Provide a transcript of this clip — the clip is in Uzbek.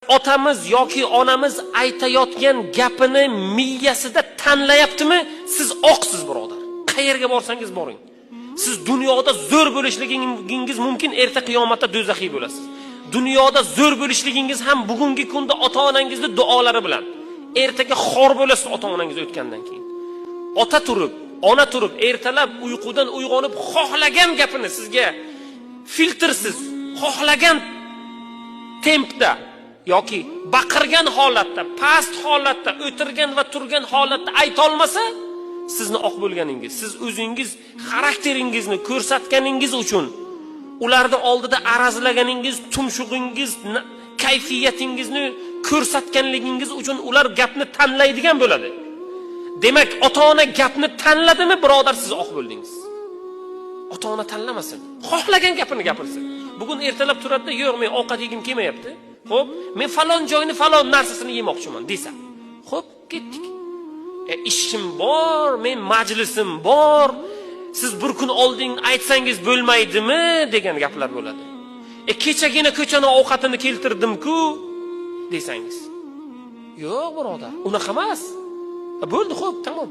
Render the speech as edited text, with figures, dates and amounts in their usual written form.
Otamiz yoki onamiz aytayotgan gapini miyasida tanlayaptimi? Siz oqsiz, birodar. Qayerga borsangiz boring. Siz dunyoda zo'r bo'lishligingiz mumkin, erta qiyomatda do'zaxiy bo'lasiz. Dunyoda zo'r bo'lishligingiz ham bugungi kunda ota-onangizning duolari bilan. Ertaga xor bo'lasiz ota-onangiz o'tgandan keyin. Ota turib, ona turib, ertalab uyqudan uyg'onib xohlagan gapini sizga filtrsiz, xohlagan tempda yoki baqirgan holatda, past holatda, o'tirgan va turgan holatda ayta olmasa, sizni oq bo'lganingiz, siz o'zingiz xarakteringizni ko'rsatganingiz uchun, ularda oldida arazlaganingiz, tumshug'ingiz, kayfiyatingizni ko'rsatganligingiz uchun ular gapni tanlaydigan bo'ladi. Demak, ota-ona gapni tanladimi, birodar, siz oq bo'ldingiz. Ota-ona tanlamasin. Xohlagan gapini gapirsin. Bugun ertalab turadi-da, "Yo'q, men ovqat yegim kelmayapti. Xo'p, men falon joyni, falon narsasini yemoqchiman" desa. Xo'p, ketdik. Ishim bor, men majlisim bor. Siz bir kun oldin aytsangiz bo'lmaydimi degan gaplar bo'ladi. Kechagina ko'chani ovqatini keltirdim-ku desangiz. Yo'q, birodar, unaqa emas. Bo'ldi, xo'p, tamom.